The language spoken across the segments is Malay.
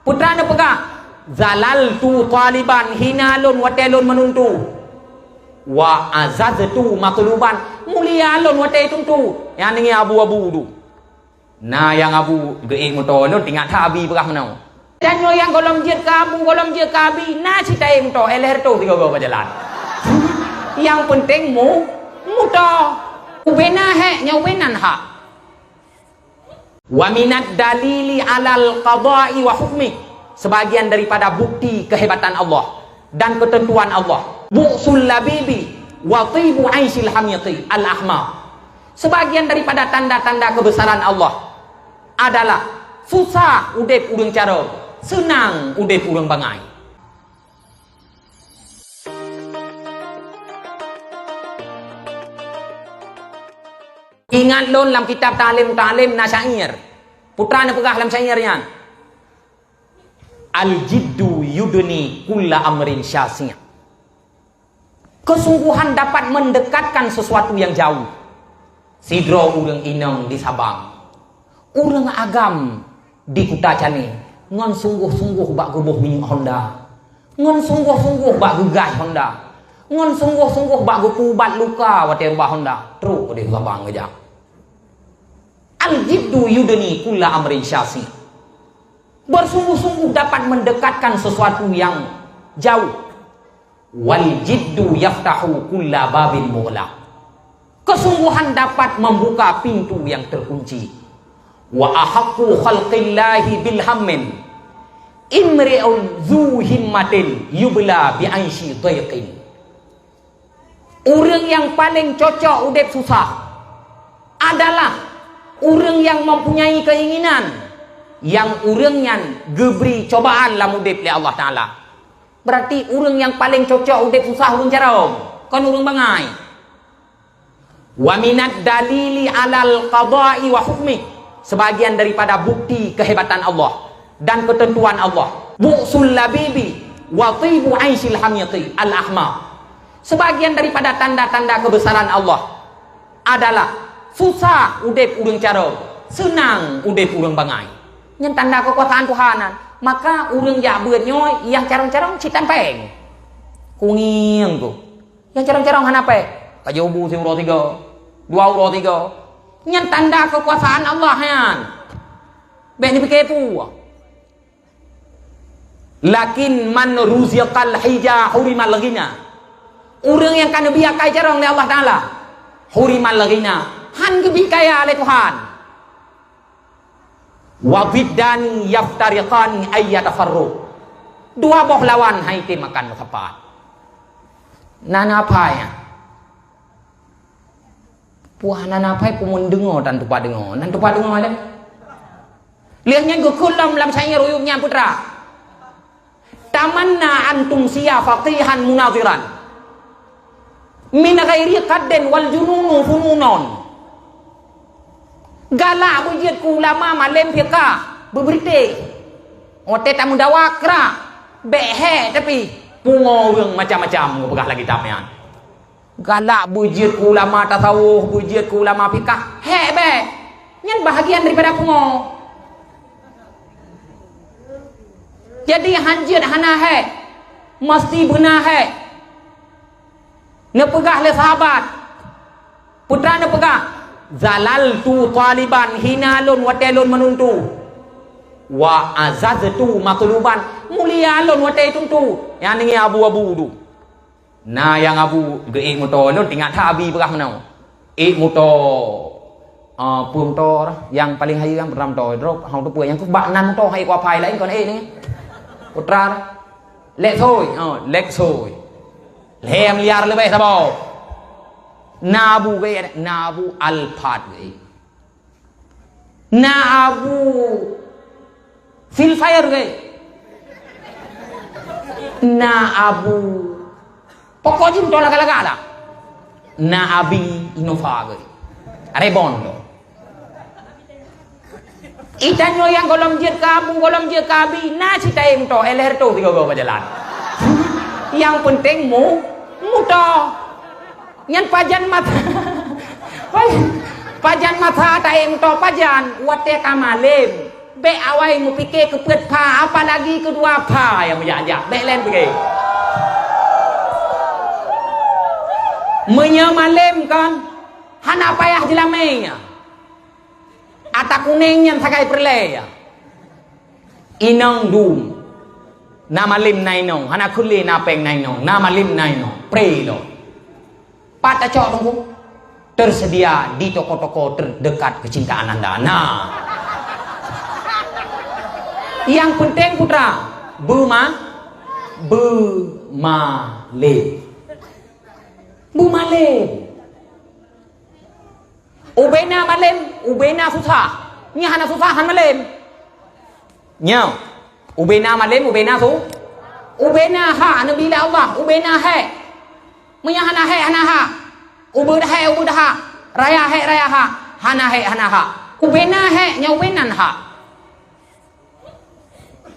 Putra na pega zalaltu taliban, hinalon watelon menuntu, wa azaztu makluban, mulialon watai tuntu. Yang ni abu-abu tu. Nah yang abu geing mutolon tinggal tabi berah menau. Dan yang golom jir kabi, nah cita muto eler tu tiga gua berjalan. Yang penting muto ubena he nyawenan ha. Wa minad dalili alal qada'i wa hukmi, sebagian daripada bukti kehebatan Allah dan ketentuan Allah. Bu'sul labibi wa tibu aisyil hamyati al-ahma, sebagian daripada tanda-tanda kebesaran Allah adalah susah udep urang cara, senang udep urang bangai. Ingat lon dalam kitab ta'lim na syair. Putra na pegah dalam syairnya. Al-jiddu yudni kulla amrin syasi'. Kesungguhan dapat mendekatkan sesuatu yang jauh. Sidro urang inang di Sabang, urang agam di Kuta Cani, ngon sungguh-sungguh bak gebuh minyak Honda, ngon sungguh-sungguh bak gegas Honda, ngon sungguh-sungguh bak gubat luka wate rubah Honda. Teruk di Sabang aja. Al-jiddu yudni kulla amrin syasi'. Bersungguh-sungguh dapat mendekatkan sesuatu yang jauh. Wal jiddu yaftahu kulla babin mughlaq. Kesungguhan dapat membuka pintu yang terkunci. Wa ahaqqu khalqillahi bil hammin imri'un zu himmatin yubla bi aishi dhaiqin. Orang yang paling cocok udep susah adalah orang yang mempunyai keinginan, yang orangnya geberi cobaan lah udep oleh Allah Ta'ala. Berarti orang yang paling cocok udep susah orang carom, kan orang bangai. Wa minad dalili alal qada'i wa hukmi, sebagian daripada bukti kehebatan Allah dan ketentuan Allah. Bu'sul labibi wa tibu aisyil hamyati al-ahma, sebagian daripada tanda-tanda kebesaran Allah adalah susah udep urang cara, senang udep urang bangai. Yang tanda kekuasaan Tuhanan. Maka urang jak beut nyoy yang carong-carong citan peng. Kungiang tu. Yang carong-carong hanape? Kajobu euro 3, 2 euro 3. Yang tanda kekuasaan Allah yan. Ben dipikepu. Lakin man ruziqal hija hurimal ghina. Urang yang kana biakai carong oleh Allah Taala, hurimal ghina. Han kebikaya oleh Tuhan. Wa biddani yaftariqani ayyatafarru. Dua boh lawan hai te makan sepat. Nana apa ya? Puah nana apa pumun dengar dan tupa dengar. Nan tupa dengar le. Lihatnya gukulam lam syair uyubnya putra. Tamanna antum siya faqihan munaziran. Min ghairi qaddin wal jununu fununon. Galak bujit ku ulama malam fiqah berberita. Ote tamu dawakra behe tapi pungo urang macam-macam begah lagi tamian. Galak bujit ku ulama tasawuf, bujit ku ulama fiqah. He be. Nyen bahagian daripada pungo. Jadi hanjit hana he. Mesti benar he. Ne pegah le sahabat. Putra ne pegah zalaltu taliban, hinalon watelon menuntu, wa azaztu makluban, mulialon watai tuntu. Yang ni abu-abu tu. Nah yang abu geing mutolon tinggal tabi berah menau. Muto pumotor yang paling hayu yang beram to drop hang tu puai yang ku bak nan to hai qua phai lain còn ni. Putra lek thôi, lek thôi. Lem liar lebih sabau. Nabu gaya, nabu alfat gaya, nabu filfire gaya, nabu pokoknya itu laga-laga lah, nabi inova gaya, rebon lo. Itanyo yang golom jir kabi, na cita yang to, eler to tiga berjalan. Yang penting muto. Yang pajan mata pajan mata taim to pajan wate kamalem Bek awai mu fikir kepet pa, apalagi kedua pa yang menjajak. Bek lain fikir. Menyamalim kan, hana payah jelamainya. Atak kuningnya sakai perlaya. Inang dum. Nama lim nainong, hana kuli napeng nainong, nama lim nainong, prelo. Pada cok tunggu. Tersedia di toko-toko terdekat kecintaan Anda. Nah. Yang penting putra, Bumalem. Ubena malem, ubena susah. Ni hana susah han malem. Nyo. Ubena malem, ubena su. Ubena ha nabi Allah, ubena he. Munya hana he hana ha. Ubud he ubud ha. Raya he raya ha. Hana he hana ha. Ubena he nya ubenan ha.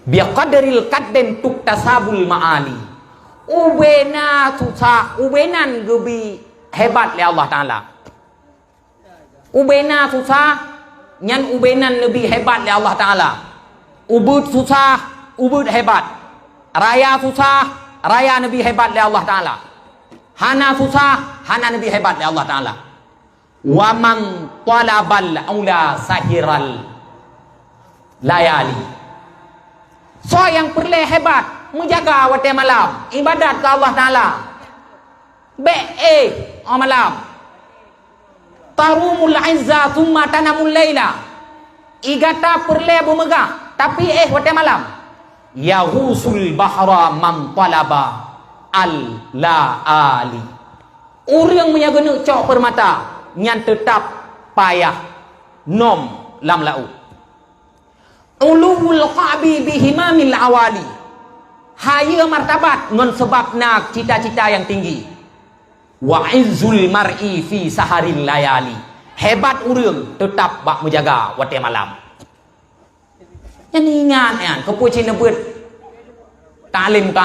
Biqadril kadden tuktasabul ma'ali. Ubena susah, ubenan gebi hebat le Allah Ta'ala. Ubena susah, nyan ubenan lebih hebat le Allah Ta'ala. Ubud susah, ubud hebat. Raya susah, raya lebih hebat le Allah Ta'ala. Hana susah, hana lebih hebat le Allah Ta'ala. Wa man talabal aula sahiral layali. So yang perlu hebat menjaga waktu malam ibadat ke Allah Ta'ala. Malam tarumul izza thumma tanamul laila. Igata perlu bermegah tapi waktu malam yahusul bahra man talaba al laali. Orang menjaga nak cok permata yang tetap payah nom lam lau. Ulul qabi bihimamil awali. Haya martabat ngon sebab nak cita-cita yang tinggi. Wa izzul mar'i fi saharil layali. Hebat urang tetap bak menjaga waktu malam. Yang ingat kan kepucin nebut talim.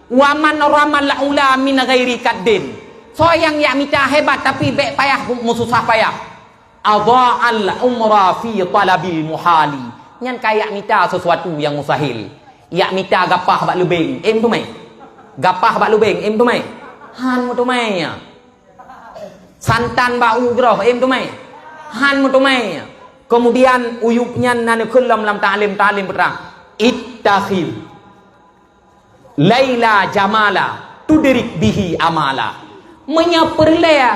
Wa man ramal ula min ghairi kaddin. So yang ya mita hebat tapi bek payah mususah payah. Adha'al umra fi talabil muhali. Nyan kayak mita sesuatu yang mustahil. Yak mita gapah bak lubeng. Tu mai. Gapah bak lubeng. Tu mai. Han mu tu mai. Santan bak ugrah. Tu mai. Han mu tu mai. Kemudian uyupnya nana kullam lam ta'lim perang. Ittakhil Laila jamala tudrik bihi amala. Menyaperlea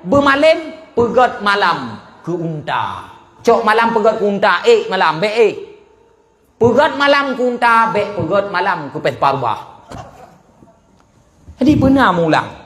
bermalam pegat malam ke unta. Cok malam pegat ke unta, malam pegat malam ke unta, pegat malam ke pes parubah. Jadi benar mulang.